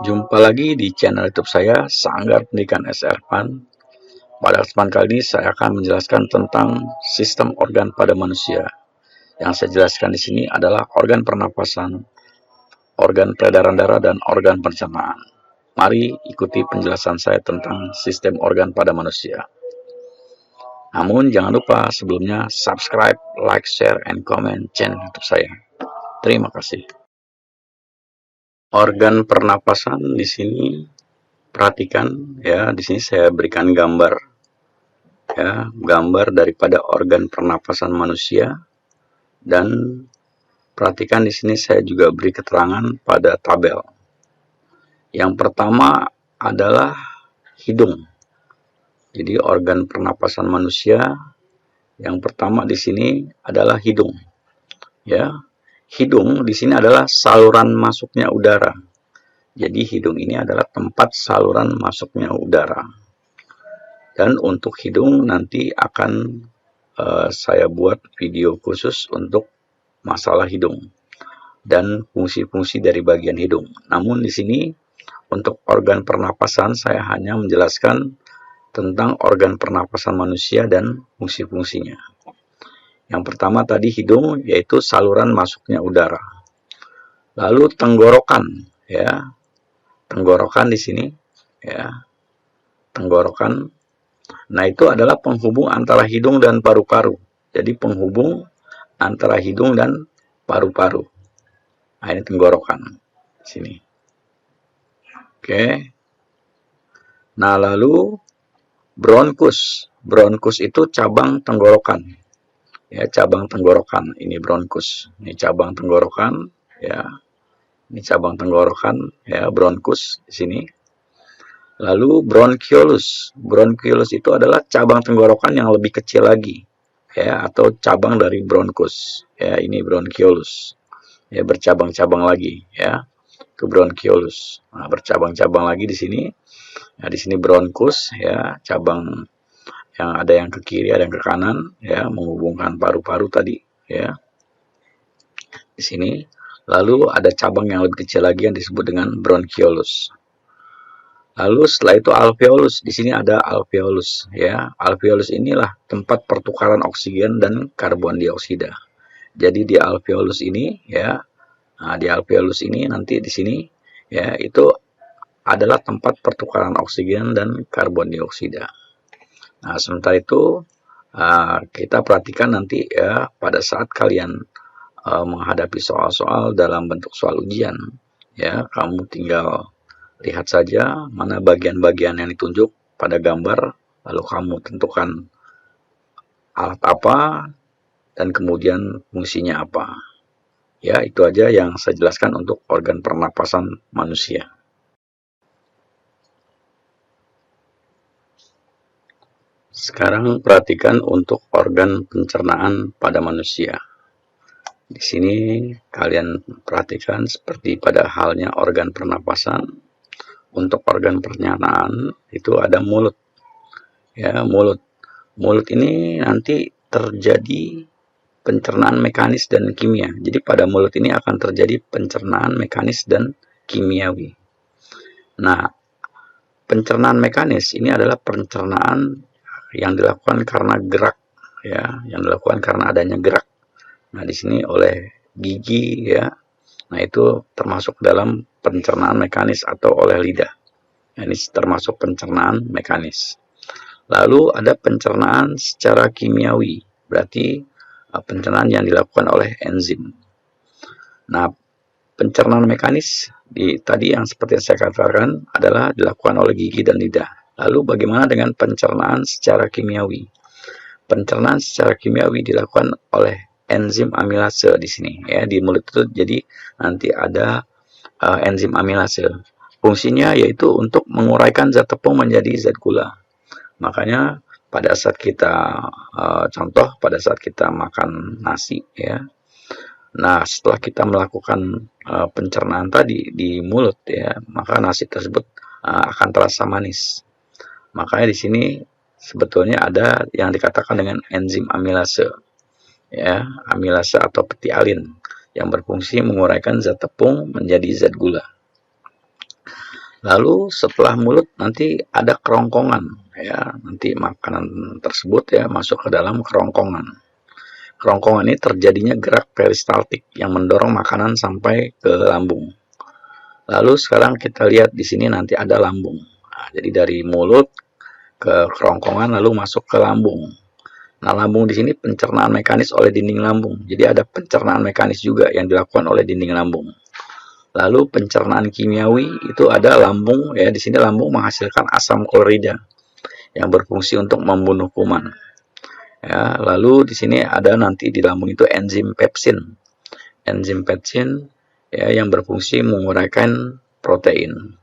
Jumpa lagi di channel YouTube saya, Sanggar Pendidikan SR-PAN. Pada kesempatan kali ini saya akan menjelaskan tentang sistem organ pada manusia. Yang saya jelaskan di sini adalah organ pernapasan, organ peredaran darah, dan organ pencernaan. Mari ikuti penjelasan saya tentang sistem organ pada manusia. Namun jangan lupa sebelumnya subscribe, like, share, and comment channel YouTube saya. Terima kasih. Organ pernapasan di sini perhatikan ya, di sini saya berikan gambar ya, gambar daripada organ pernapasan manusia, dan perhatikan di sini saya juga beri keterangan pada tabel. Yang pertama adalah hidung. Jadi organ pernapasan manusia yang pertama di sini adalah hidung. Ya. Hidung di sini adalah saluran masuknya udara. Jadi hidung ini adalah tempat saluran masuknya udara. Dan untuk hidung nanti akan saya buat video khusus untuk masalah hidung dan fungsi-fungsi dari bagian hidung. Namun di sini untuk organ pernapasan saya hanya menjelaskan tentang organ pernapasan manusia dan fungsi-fungsinya. Yang pertama tadi hidung, yaitu saluran masuknya udara. Lalu tenggorokan, ya. Tenggorokan di sini, ya. Tenggorokan. Nah, itu adalah penghubung antara hidung dan paru-paru. Jadi penghubung antara hidung dan paru-paru. Nah, ini tenggorokan. Sini. Oke. Nah, lalu bronkus. Bronkus itu cabang tenggorokan. Ya, cabang tenggorokan. Ini bronkus. Ini cabang tenggorokan, ya. Ini cabang tenggorokan, ya, bronkus di sini. Lalu bronchiolus. Bronchiolus itu adalah cabang tenggorokan yang lebih kecil lagi, ya, atau cabang dari bronkus. Ya, ini bronchiolus. Ya, bercabang-cabang lagi, ya, ke bronchiolus. Nah, bercabang-cabang lagi di sini. Nah, di sini bronkus, ya, cabang yang ada yang ke kiri, ada yang ke kanan, ya, menghubungkan paru-paru tadi, ya. Di sini. Lalu ada cabang yang lebih kecil lagi yang disebut dengan bronchiolus. Lalu setelah itu alveolus. Di sini ada alveolus, ya. Alveolus inilah tempat pertukaran oksigen dan karbon dioksida. Jadi di alveolus ini, ya. Nah, di alveolus ini nanti di sini, ya, itu adalah tempat pertukaran oksigen dan karbon dioksida. Nah, sementara itu kita perhatikan nanti ya pada saat kalian menghadapi soal-soal dalam bentuk soal ujian, ya, kamu tinggal lihat saja mana bagian-bagian yang ditunjuk pada gambar, lalu kamu tentukan alat apa dan kemudian fungsinya apa. Ya, itu aja yang saya jelaskan untuk organ pernapasan manusia. Sekarang perhatikan untuk organ pencernaan pada manusia. Di sini kalian perhatikan seperti pada halnya organ pernapasan. Untuk organ pencernaan itu ada mulut. Ya, mulut. Mulut ini nanti terjadi pencernaan mekanis dan kimia. Jadi pada mulut ini akan terjadi pencernaan mekanis dan kimiawi. Nah, pencernaan mekanis ini adalah pencernaan yang dilakukan karena gerak, ya, yang dilakukan karena adanya gerak. Nah, di sini oleh gigi, ya. Nah, itu termasuk dalam pencernaan mekanis atau oleh lidah. Ini termasuk pencernaan mekanis. Lalu ada pencernaan secara kimiawi, berarti pencernaan yang dilakukan oleh enzim. Nah, pencernaan mekanis tadi yang seperti yang saya katakan adalah dilakukan oleh gigi dan lidah. Lalu bagaimana dengan pencernaan secara kimiawi? Pencernaan secara kimiawi dilakukan oleh enzim amilase di sini, ya, di mulut itu. Jadi nanti ada enzim amilase. Fungsinya yaitu untuk menguraikan zat tepung menjadi zat gula. Makanya pada saat kita contoh pada saat kita makan nasi, ya. Nah, setelah kita melakukan pencernaan tadi di mulut, ya, maka nasi tersebut akan terasa manis. Makanya di sini sebetulnya ada yang dikatakan dengan enzim amilase, ya, amilase atau petialin yang berfungsi menguraikan zat tepung menjadi zat gula. Lalu setelah mulut nanti ada kerongkongan, ya. Nanti makanan tersebut ya masuk ke dalam kerongkongan. Kerongkongan ini terjadinya gerak peristaltik yang mendorong makanan sampai ke lambung. Lalu sekarang kita lihat di sini nanti ada lambung. Nah, jadi dari mulut ke kerongkongan lalu masuk ke lambung. Nah, lambung di sini pencernaan mekanis oleh dinding lambung. Jadi ada pencernaan mekanis juga yang dilakukan oleh dinding lambung. Lalu pencernaan kimiawi itu ada lambung, ya. Di sini lambung menghasilkan asam klorida yang berfungsi untuk membunuh kuman. Ya, lalu di sini ada nanti di lambung itu enzim pepsin. Enzim pepsin ya yang berfungsi menguraikan protein.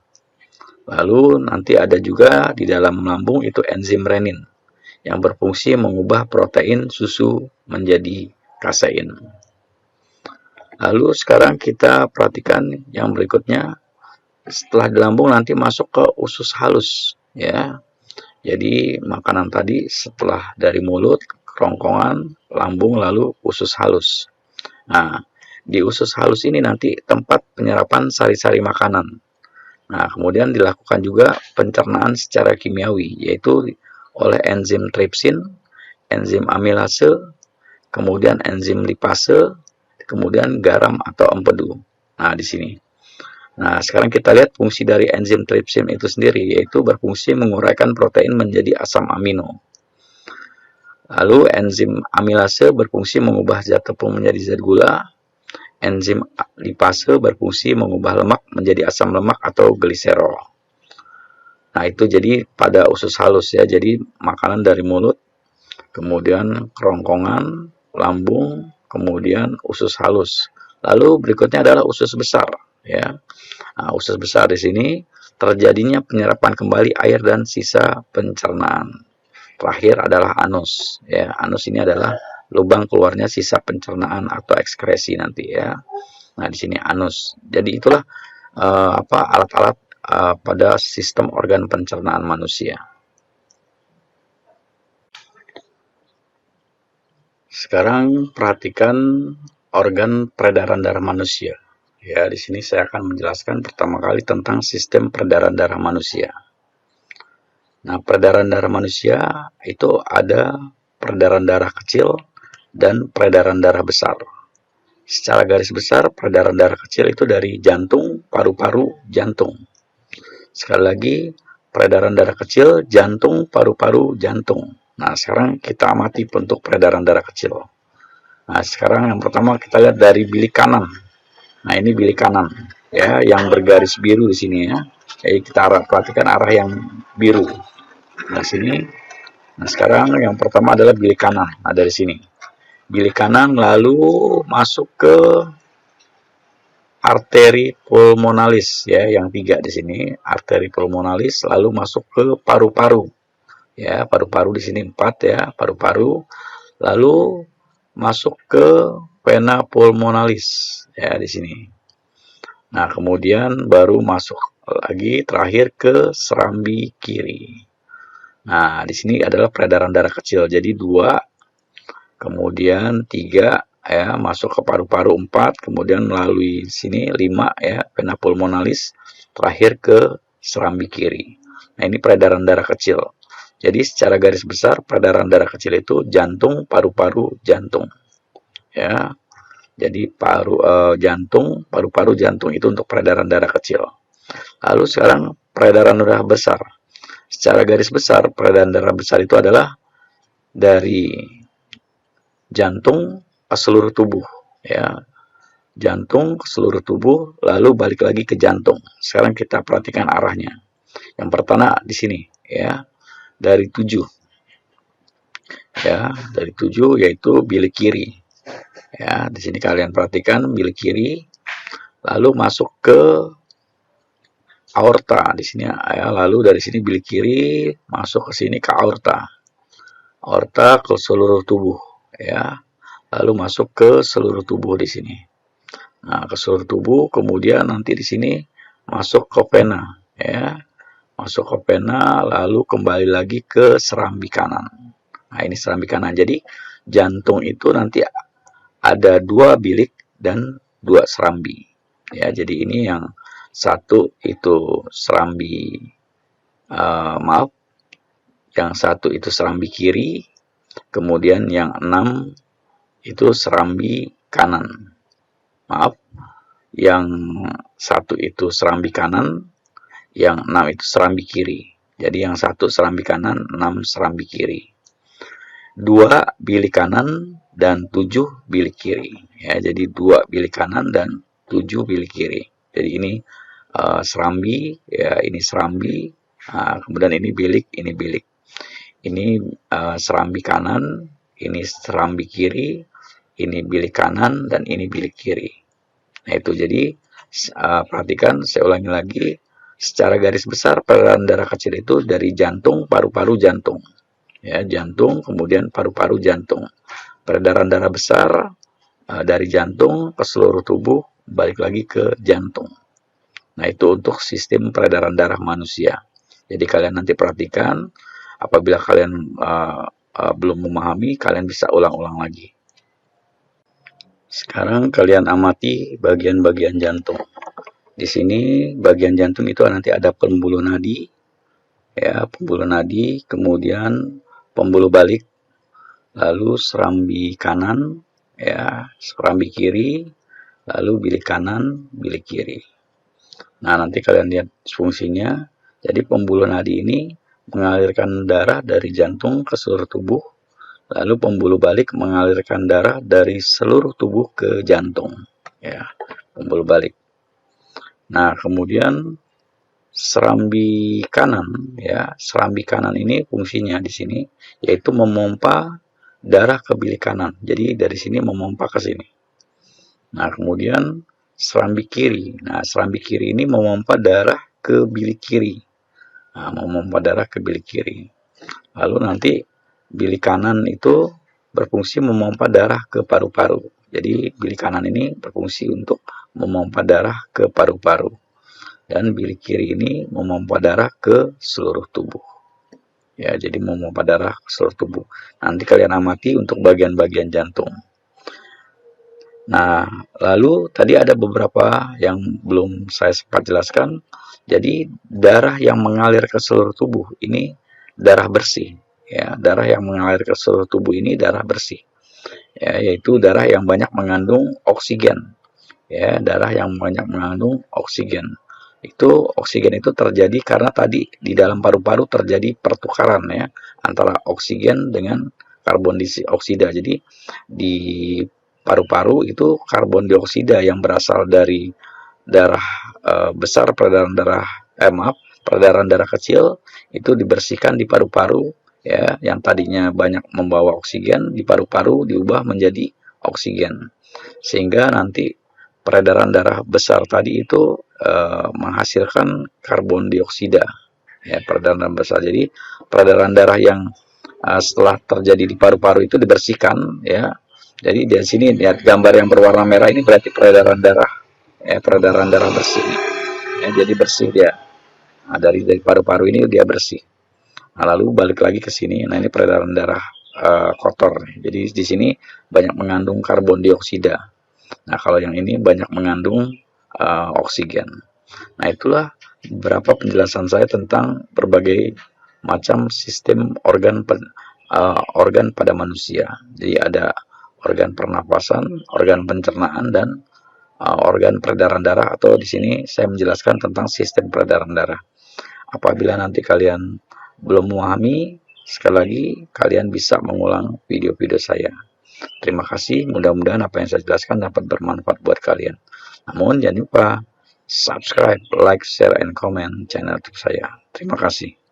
Lalu nanti ada juga di dalam lambung itu enzim renin yang berfungsi mengubah protein susu menjadi kasein. Lalu sekarang kita perhatikan yang berikutnya. Setelah di lambung nanti masuk ke usus halus, ya. Jadi makanan tadi setelah dari mulut, kerongkongan, lambung, lalu usus halus. Nah, di usus halus ini nanti tempat penyerapan sari-sari makanan. Nah, kemudian dilakukan juga pencernaan secara kimiawi, yaitu oleh enzim tripsin, enzim amilase, kemudian enzim lipase, kemudian garam atau empedu. Nah, di sini. Nah, sekarang kita lihat fungsi dari enzim tripsin itu sendiri, yaitu berfungsi menguraikan protein menjadi asam amino. Lalu enzim amilase berfungsi mengubah zat tepung menjadi zat gula. Enzim lipase berfungsi mengubah lemak menjadi asam lemak atau gliserol. Nah, itu jadi pada usus halus ya. Jadi makanan dari mulut, kemudian kerongkongan, lambung, kemudian usus halus. Lalu berikutnya adalah usus besar ya. Nah, usus besar di sini terjadinya penyerapan kembali air dan sisa pencernaan. Terakhir adalah anus. Ya, anus ini adalah lubang keluarnya sisa pencernaan atau ekskresi nanti ya. Nah, di sini anus. Jadi itulah alat-alat pada sistem organ pencernaan manusia. Sekarang perhatikan organ peredaran darah manusia. Ya, di sini saya akan menjelaskan pertama kali tentang sistem peredaran darah manusia. Nah, peredaran darah manusia itu ada peredaran darah kecil dan peredaran darah besar. Secara garis besar, peredaran darah kecil itu dari jantung, paru-paru, jantung. Sekali lagi, peredaran darah kecil, jantung, paru-paru, jantung. Nah, sekarang kita amati bentuk peredaran darah kecil. Nah, sekarang yang pertama kita lihat dari bilik kanan. Nah, ini bilik kanan ya yang bergaris biru di sini ya. Jadi kita perhatikan arah yang biru. Nah, sini. Nah, sekarang yang pertama adalah bilik kanan. Nah, dari sini. Bilik kanan lalu masuk ke arteri pulmonalis ya, yang 3 di sini, arteri pulmonalis lalu masuk ke paru-paru. Ya, paru-paru di sini 4 ya, paru-paru. Lalu masuk ke vena pulmonalis ya di sini. Nah, kemudian baru masuk lagi terakhir ke serambi kiri. Nah, di sini adalah peredaran darah kecil. Jadi 2, kemudian 3 ya, masuk ke paru-paru 4, kemudian melalui sini 5 ya, vena pulmonalis, terakhir ke serambi kiri. Nah, ini peredaran darah kecil. Jadi secara garis besar peredaran darah kecil itu jantung, paru-paru, jantung. Ya. Jadi jantung, paru-paru, jantung itu untuk peredaran darah kecil. Lalu sekarang peredaran darah besar. Secara garis besar peredaran darah besar itu adalah dari jantung ke seluruh tubuh, ya. Jantung ke seluruh tubuh, lalu balik lagi ke jantung. Sekarang kita perhatikan arahnya. Yang pertama di sini, ya, dari 7, ya, dari 7 yaitu bilik kiri. Ya, di sini kalian perhatikan bilik kiri, lalu masuk ke aorta di sini ya, lalu dari sini bilik kiri masuk ke sini ke aorta. Aorta ke seluruh tubuh ya. Lalu masuk ke seluruh tubuh di sini. Nah, ke seluruh tubuh, kemudian nanti di sini masuk ke vena ya. Masuk ke vena lalu kembali lagi ke serambi kanan. Nah, ini serambi kanan. Jadi jantung itu nanti ada 2 bilik dan 2 serambi. Ya, jadi ini yang satu itu serambi maaf, yang satu itu serambi kiri, kemudian yang 6 itu serambi kanan. Maaf, yang satu itu serambi kanan, yang 6 itu serambi kiri. Jadi yang satu serambi kanan, 6 serambi kiri. 2 bilik kanan dan 7 bilik kiri. Ya, jadi 2 bilik kanan dan 7 bilik kiri. Jadi ini serambi, ya ini serambi, kemudian ini bilik, ini bilik. Ini serambi kanan, ini serambi kiri, ini bilik kanan, dan ini bilik kiri. Nah itu jadi perhatikan, saya ulangi lagi, secara garis besar peredaran darah kecil itu dari jantung, paru-paru, jantung. Ya, jantung, kemudian paru-paru, jantung. Peredaran darah besar dari jantung ke seluruh tubuh, balik lagi ke jantung. Nah itu untuk sistem peredaran darah manusia. Jadi kalian nanti perhatikan, apabila kalian belum memahami, kalian bisa ulang-ulang lagi. Sekarang kalian amati bagian-bagian jantung. Di sini bagian jantung itu nanti ada pembuluh nadi, ya pembuluh nadi, kemudian pembuluh balik, lalu serambi kanan, ya serambi kiri, lalu bilik kanan, bilik kiri. Nah nanti kalian lihat fungsinya. Jadi pembuluh nadi ini mengalirkan darah dari jantung ke seluruh tubuh, lalu pembuluh balik mengalirkan darah dari seluruh tubuh ke jantung, ya pembuluh balik. Nah kemudian serambi kanan, ya serambi kanan ini fungsinya di sini yaitu memompa darah ke bilik kanan. Jadi dari sini memompa ke sini. Nah kemudian serambi kiri. Nah serambi kiri ini memompa darah ke bilik kiri. Nah, memompa darah ke bilik kiri. Lalu nanti bilik kanan itu berfungsi memompa darah ke paru-paru. Jadi bilik kanan ini berfungsi untuk memompa darah ke paru-paru. Dan bilik kiri ini memompa darah ke seluruh tubuh. Ya, jadi memompa darah ke seluruh tubuh. Nanti kalian amati untuk bagian-bagian jantung. Nah, lalu tadi ada beberapa yang belum saya sempat jelaskan. Jadi darah yang mengalir ke seluruh tubuh ini darah bersih. Ya, darah yang mengalir ke seluruh tubuh ini darah bersih. Ya, yaitu darah yang banyak mengandung oksigen. Ya, darah yang banyak mengandung oksigen. Oksigen itu terjadi karena tadi di dalam paru-paru terjadi pertukaran ya antara oksigen dengan karbon dioksida. Jadi di paru-paru itu karbon dioksida yang berasal dari darah besar, peredaran darah kecil itu dibersihkan di paru-paru ya, yang tadinya banyak membawa oksigen di paru-paru diubah menjadi oksigen, sehingga nanti peredaran darah besar tadi itu menghasilkan karbon dioksida ya, peredaran darah besar. Jadi peredaran darah yang setelah terjadi di paru-paru itu dibersihkan ya. Jadi di sini lihat gambar yang berwarna merah ini berarti peredaran darah ya, peredaran darah bersih ya, jadi bersih dia. Nah, dari paru-paru ini dia bersih. Nah, lalu balik lagi ke sini. Nah, ini peredaran darah kotor. Jadi di sini banyak mengandung karbon dioksida. Nah, kalau yang ini banyak mengandung oksigen. Nah, itulah beberapa penjelasan saya tentang berbagai macam sistem organ pada manusia. Jadi ada organ pernapasan, organ pencernaan, dan organ peredaran darah, atau di sini saya menjelaskan tentang sistem peredaran darah. Apabila nanti kalian belum memahami, sekali lagi kalian bisa mengulang video-video saya. Terima kasih, mudah-mudahan apa yang saya jelaskan dapat bermanfaat buat kalian. Namun jangan lupa subscribe, like, share, and comment channel YouTube saya. Terima kasih.